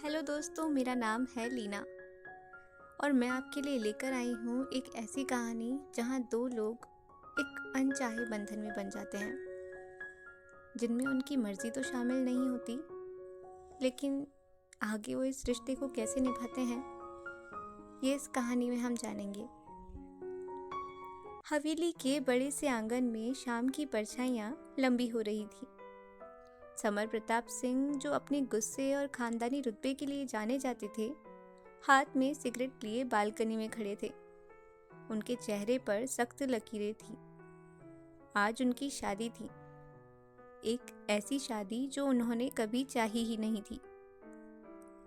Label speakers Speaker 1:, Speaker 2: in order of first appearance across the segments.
Speaker 1: Hello दोस्तों, मेरा नाम है लीना और मैं आपके लिए लेकर आई हूँ एक ऐसी कहानी जहाँ दो लोग एक अनचाहे बंधन में बन जाते हैं, जिनमें उनकी मर्जी तो शामिल नहीं होती, लेकिन आगे वो इस रिश्ते को कैसे निभाते हैं, ये इस कहानी में हम जानेंगे। हवेली के बड़े से आंगन में शाम की परछाइयाँ लंबी हो रही थी। समर प्रताप सिंह, जो अपने गुस्से और खानदानी रुतबे के लिए जाने जाते थे, हाथ में सिगरेट लिए बालकनी में खड़े थे। उनके चेहरे पर सख्त लकीरें थी। आज उनकी शादी थी, एक ऐसी शादी जो उन्होंने कभी चाही ही नहीं थी।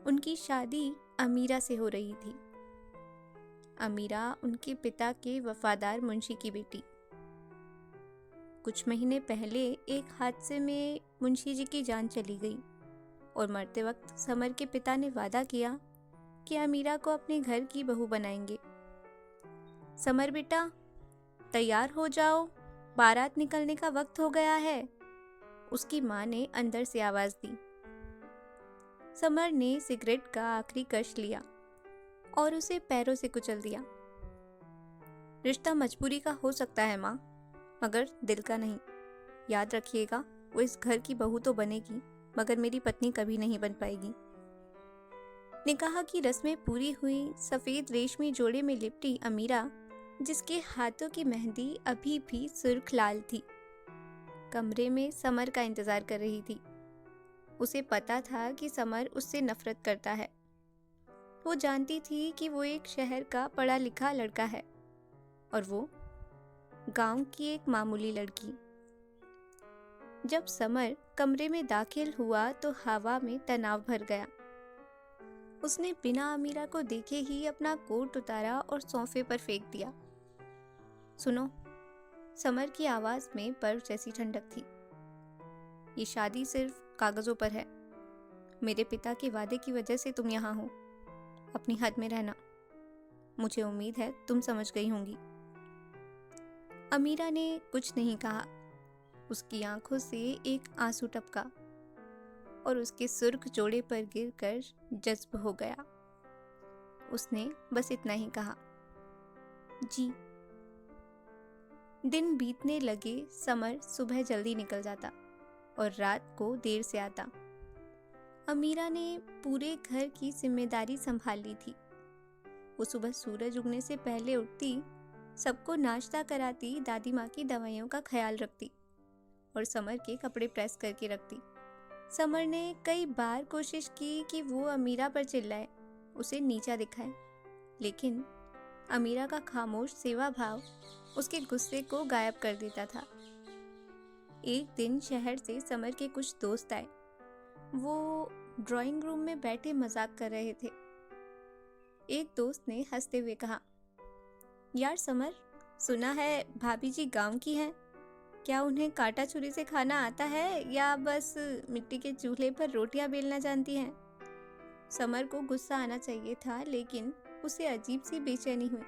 Speaker 1: उनकी शादी अमीरा से हो रही थी। अमीरा उनके पिता के वफादार मुंशी की बेटी। कुछ महीने पहले एक हादसे में मुंशी जी की जान चली गई और मरते वक्त समर के पिता ने वादा किया कि अमीरा को अपने घर की बहू बनाएंगे। समर बेटा, तैयार हो जाओ, बारात निकलने का वक्त हो गया है, उसकी माँ ने अंदर से आवाज दी। समर ने सिगरेट का आखिरी कश लिया और उसे पैरों से कुचल दिया। रिश्ता मजबूरी का हो सकता है माँ, मगर दिल का नहीं। याद रखिएगा, वो इस घर की बहू तो बनेगी, मगर मेरी पत्नी कभी नहीं बन पाएगी। निकाह की रस्में पूरी हुई। सफेद रेशमी जोड़े में लिपटी अमीरा, जिसके हाथों की मेहंदी अभी भी सुर्ख लाल थी, कमरे में समर का इंतजार कर रही थी। उसे पता था कि समर उससे नफरत करता है। वो जानती थी कि वो एक शहर का पढ़ा लिखा लड़का है और वो गांव की एक मामूली लड़की। जब समर कमरे में दाखिल हुआ तो हवा में तनाव भर गया। उसने बिना अमीरा को देखे ही अपना कोट उतारा और सोफे पर फेंक दिया। सुनो, समर की आवाज में बर्फ जैसी ठंडक थी। ये शादी सिर्फ कागजों पर है। मेरे पिता के वादे की वजह से तुम यहाँ हो। अपनी हद में रहना। मुझे उम्मीद है तुम समझ गई होंगी। अमीरा ने कुछ नहीं कहा। उसकी आंखों से एक आंसू टपका और उसके सुर्ख जोड़े पर गिरकर जज्ब हो गया। उसने बस इतना ही कहा, जी। दिन बीतने लगे। समर सुबह जल्दी निकल जाता और रात को देर से आता। अमीरा ने पूरे घर की जिम्मेदारी संभाल ली थी। वो सुबह सूरज उगने से पहले उठती, सबको नाश्ता कराती, दादी माँ की दवाइयों का ख्याल रखती और समर के कपड़े प्रेस करके रखती। समर ने कई बार कोशिश की कि वो अमीरा पर चिल्लाए, उसे नीचा दिखाए, लेकिन अमीरा का खामोश सेवा भाव उसके गुस्से को गायब कर देता था। एक दिन शहर से समर के कुछ दोस्त आए। वो ड्राइंग रूम में बैठे मजाक कर रहे थे। एक दोस्त ने हंसते हुए कहा, यार समर, सुना है भाभी जी गांव की हैं। क्या उन्हें कांटा छुरी से खाना आता है या बस मिट्टी के चूल्हे पर रोटियां बेलना जानती हैं? समर को गुस्सा आना चाहिए था, लेकिन उसे अजीब सी बेचैनी हुई।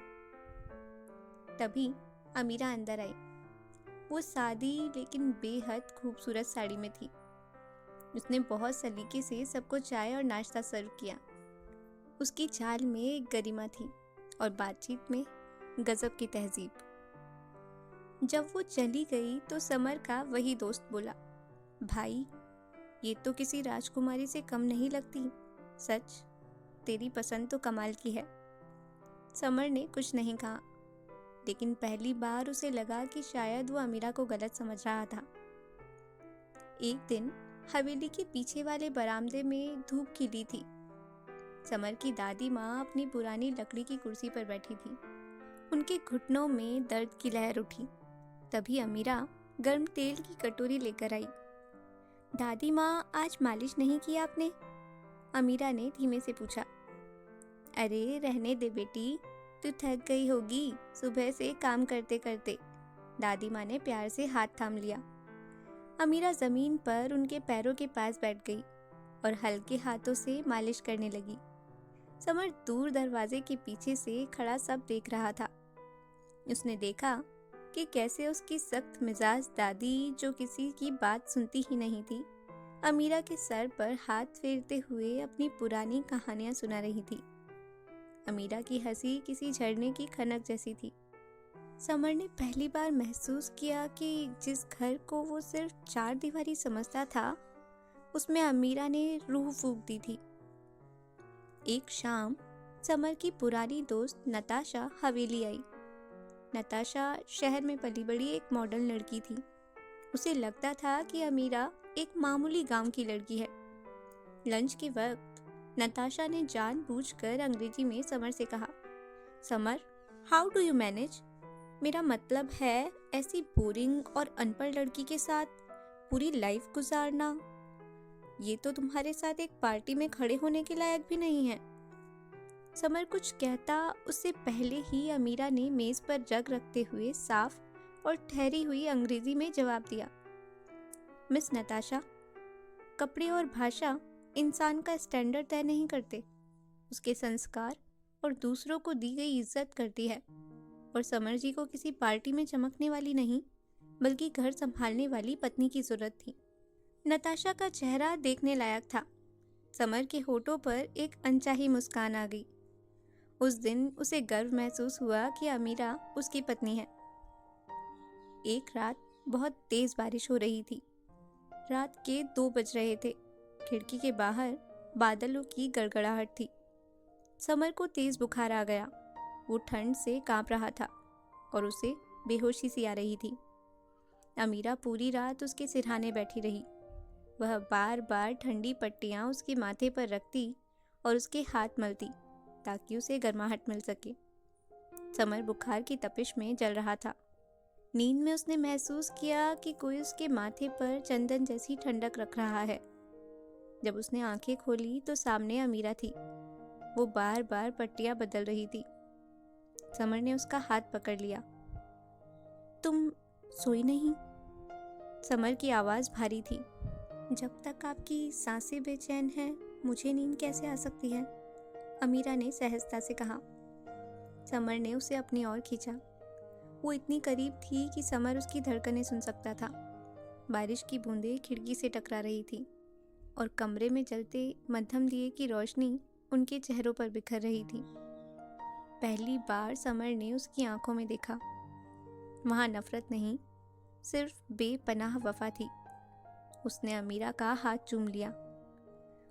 Speaker 1: तभी अमीरा अंदर आई। वो सादी लेकिन बेहद खूबसूरत साड़ी में थी। उसने बहुत सलीके से सबको चाय और नाश्ता सर्व किया। उसकी चाल में एक गरिमा थी और बातचीत में गजब की तहजीब। जब वो चली गई तो समर का वही दोस्त बोला, भाई, ये तो किसी राजकुमारी से कम नहीं लगती। सच, तेरी पसंद तो कमाल की है। समर ने कुछ नहीं कहा, लेकिन पहली बार उसे लगा कि शायद वो अमीरा को गलत समझ रहा था। एक दिन हवेली के पीछे वाले बरामदे में धूप खिली थी। समर की दादी माँ अपनी पुरानी लकड़ी की कुर्सी पर बैठी थी। उनके घुटनों में दर्द की लहर उठी। तभी अमीरा गर्म तेल की कटोरी लेकर आई। दादी माँ, आज मालिश नहीं की आपने? अमीरा ने धीमे से पूछा। अरे रहने दे बेटी, तू थक गई होगी सुबह से काम करते करते। दादी माँ ने प्यार से हाथ थाम लिया। अमीरा जमीन पर उनके पैरों के पास बैठ गई और हल्के हाथों से मालिश करने लगी। समर दूर दरवाजे के पीछे से खड़ा सब देख रहा था। उसने देखा कि कैसे उसकी सख्त मिजाज दादी, जो किसी की बात सुनती ही नहीं थी, अमीरा के सर पर हाथ फेरते हुए अपनी पुरानी कहानियां सुना रही थी। अमीरा की हंसी किसी झरने की खनक जैसी थी। समर ने पहली बार महसूस किया कि जिस घर को वो सिर्फ चार दीवारी समझता था, उसमें अमीरा ने रूह फूंक दी थी। एक शाम समर की पुरानी दोस्त नताशा हवेली आई। नताशा शहर में पली बड़ी एक मॉडर्न लड़की थी। उसे लगता था कि अमीरा एक मामूली गांव की लड़की है। लंच के वक्त नताशा ने जानबूझकर अंग्रेजी में समर से कहा, summer, how do you manage? मेरा मतलब है, ऐसी बोरिंग और अनपढ़ लड़की के साथ पूरी लाइफ गुजारना, ये तो तुम्हारे साथ एक पार्टी में खड़े होने के लायक भी नहीं है। समर कुछ कहता उससे पहले ही अमीरा ने मेज पर जग रखते हुए साफ और ठहरी हुई अंग्रेजी में जवाब दिया, मिस नताशा, कपड़े और भाषा इंसान का स्टैंडर्ड तय नहीं करते, उसके संस्कार और दूसरों को दी गई इज्जत करती है। और समर जी को किसी पार्टी में चमकने वाली नहीं, बल्कि घर संभालने वाली पत्नी की जरूरत थी। नताशा का चेहरा देखने लायक था। समर के होठों पर एक अनचाही मुस्कान आ गई। उस दिन उसे गर्व महसूस हुआ कि अमीरा उसकी पत्नी है। एक रात बहुत तेज बारिश हो रही थी। रात के 2 बज रहे थे। खिड़की के बाहर बादलों की गड़गड़ाहट थी। समर को तेज बुखार आ गया। वो ठंड से कांप रहा था और उसे बेहोशी सी आ रही थी। अमीरा पूरी रात उसके सिरहाने बैठी रही। वह बार बार ठंडी पट्टियां उसके माथे पर रखती और उसके हाथ मलती ताकि उसे गर्माहट मिल सके। समर बुखार की तपिश में जल रहा था। नींद में उसने महसूस किया कि कोई उसके माथे पर चंदन जैसी ठंडक रख रहा है। जब उसने आंखें खोली तो सामने अमीरा थी। वो बार बार पट्टियां बदल रही थी। समर ने उसका हाथ पकड़ लिया। तुम सोई नहीं? समर की आवाज भारी थी। जब तक आपकी सांसें बेचैन हैं, मुझे नींद कैसे आ सकती है? अमीरा ने सहजता से कहा। समर ने उसे अपनी ओर खींचा। वो इतनी करीब थी कि समर उसकी धड़कनें सुन सकता था। बारिश की बूंदें खिड़की से टकरा रही थी और कमरे में जलते मध्यम दिए की रोशनी उनके चेहरों पर बिखर रही थी। पहली बार समर ने उसकी आंखों में देखा। वहां नफरत नहीं, सिर्फ बेपनाह वफा थी। उसने अमीरा का हाथ चूम लिया।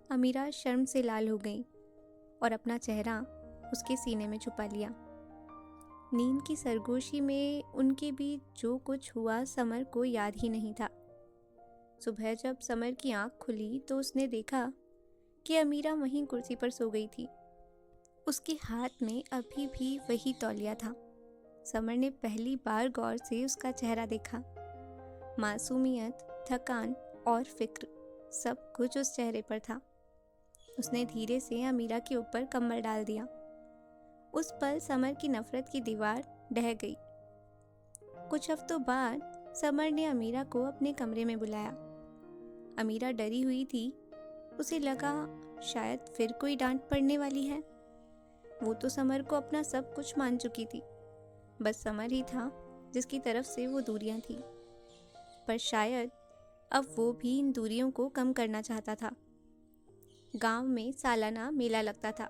Speaker 1: अमीरा शर्म से लाल हो गई और अपना चेहरा उसके सीने में छुपा लिया। नींद की सरगोशी में उनके बीच जो कुछ हुआ समर को याद ही नहीं था। सुबह जब समर की आंख खुली तो उसने देखा कि अमीरा वहीं कुर्सी पर सो गई थी। उसके हाथ में अभी भी वही तौलिया था। समर ने पहली बार गौर से उसका चेहरा देखा। मासूमियत, थकान और फिक्र, सब कुछ उस चेहरे पर था। उसने धीरे से अमीरा के ऊपर कंबल डाल दिया। उस पल समर की नफरत की दीवार ढह गई। कुछ हफ्तों बाद समर ने अमीरा को अपने कमरे में बुलाया। अमीरा डरी हुई थी। उसे लगा शायद फिर कोई डांट पड़ने वाली है। वो तो समर को अपना सब कुछ मान चुकी थी। बस समर ही था जिसकी तरफ से वो दूरियां थी। पर शायद अब वो भी इन दूरियों को कम करना चाहता था। गांव में सालाना मेला लगता था।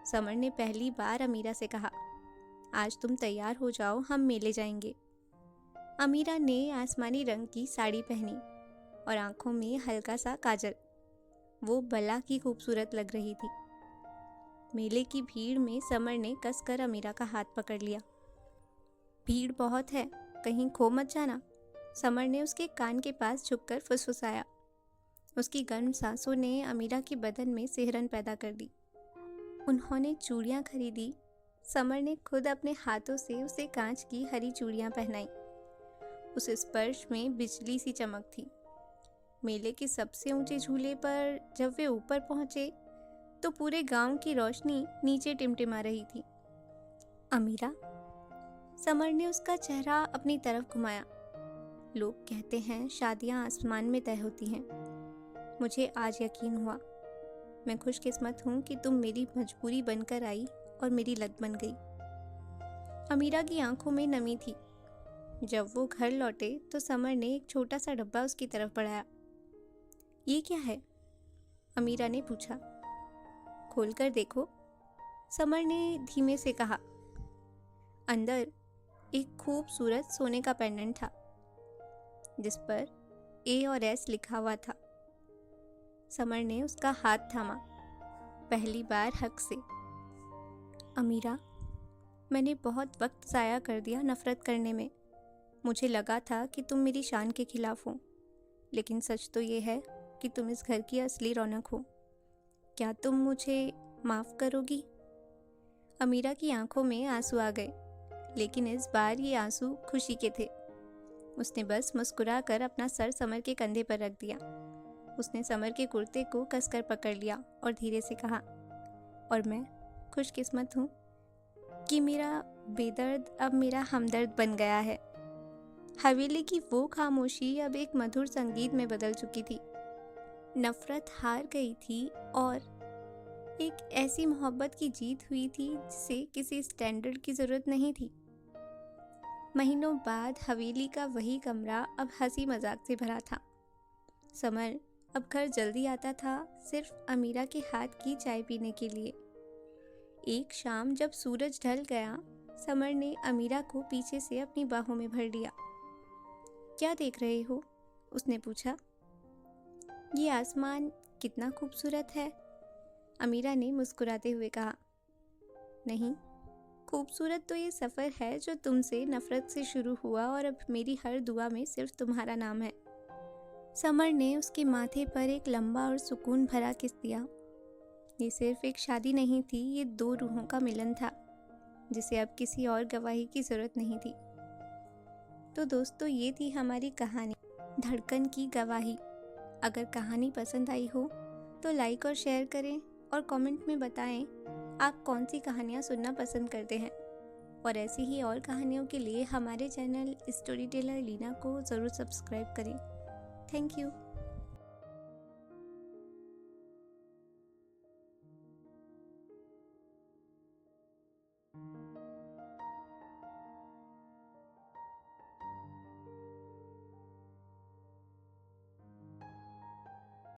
Speaker 1: समर ने पहली बार अमीरा से कहा, आज तुम तैयार हो जाओ, हम मेले जाएंगे। अमीरा ने आसमानी रंग की साड़ी पहनी और आंखों में हल्का सा काजल। वो भला की खूबसूरत लग रही थी। मेले की भीड़ में समर ने कसकर अमीरा का हाथ पकड़ लिया। भीड़ बहुत है, कहीं खो मत जाना, समर ने उसके कान के पास झुककर फुसफुसाया। उसकी गर्म सांसों ने अमीरा के बदन में सिहरन पैदा कर दी। उन्होंने चूड़ियां खरीदी। समर ने खुद अपने हाथों से उसे कांच की हरी चूड़ियां पहनाई। उस स्पर्श में बिजली सी चमक थी। मेले के सबसे ऊंचे झूले पर जब वे ऊपर पहुंचे तो पूरे गांव की रोशनी नीचे टिमटिमा रही थी। अमीरा, समर ने उसका चेहरा अपनी तरफ घुमाया। लोग कहते हैं शादियां आसमान में तय होती हैं। मुझे आज यकीन हुआ। मैं खुशकिस्मत हूँ कि तुम मेरी मजबूरी बनकर आई और मेरी लत बन गई। अमीरा की आंखों में नमी थी। जब वो घर लौटे तो समर ने एक छोटा सा डब्बा उसकी तरफ बढ़ाया। ये क्या है? अमीरा ने पूछा। खोलकर देखो, समर ने धीमे से कहा। अंदर एक खूबसूरत सोने का पेंडेंट था जिस पर ए और एस लिखा हुआ था। समर ने उसका हाथ थामा, पहली बार हक से। अमीरा, मैंने बहुत वक्त ज़ाया कर दिया नफ़रत करने में। मुझे लगा था कि तुम मेरी शान के खिलाफ हो, लेकिन सच तो ये है कि तुम इस घर की असली रौनक हो। क्या तुम मुझे माफ़ करोगी? अमीरा की आंखों में आंसू आ गए, लेकिन इस बार ये आंसू खुशी के थे। उसने बस मुस्कुरा कर अपना सर समर के कंधे पर रख दिया। उसने समर के कुर्ते को कसकर पकड़ लिया और धीरे से कहा, और मैं खुशकिस्मत हूँ कि मेरा बेदर्द अब मेरा हमदर्द बन गया है। हवेली की वो खामोशी अब एक मधुर संगीत में बदल चुकी थी। नफरत हार गई थी और एक ऐसी मोहब्बत की जीत हुई थी जिसे किसी स्टैंडर्ड की ज़रूरत नहीं थी। महीनों बाद हवेली का वही कमरा अब हंसी मजाक से भरा था। समर अब घर जल्दी आता था, सिर्फ अमीरा के हाथ की चाय पीने के लिए। एक शाम जब सूरज ढल गया, समर ने अमीरा को पीछे से अपनी बाहों में भर लिया। क्या देख रहे हो? उसने पूछा। ये आसमान कितना खूबसूरत है, अमीरा ने मुस्कुराते हुए कहा। नहीं, खूबसूरत तो ये सफ़र है जो तुमसे नफ़रत से शुरू हुआ और अब मेरी हर दुआ में सिर्फ तुम्हारा नाम है। समर ने उसके माथे पर एक लंबा और सुकून भरा किस दिया। ये सिर्फ एक शादी नहीं थी, ये दो रूहों का मिलन था जिसे अब किसी और गवाही की ज़रूरत नहीं थी। तो दोस्तों, ये थी हमारी कहानी धड़कन की गवाही। अगर कहानी पसंद आई हो तो लाइक और शेयर करें और कमेंट में बताएं आप कौन सी कहानियाँ सुनना पसंद करते हैं। और ऐसी ही और कहानियों के लिए हमारे चैनल स्टोरी टेलर लीना को ज़रूर सब्सक्राइब करें। Thank you.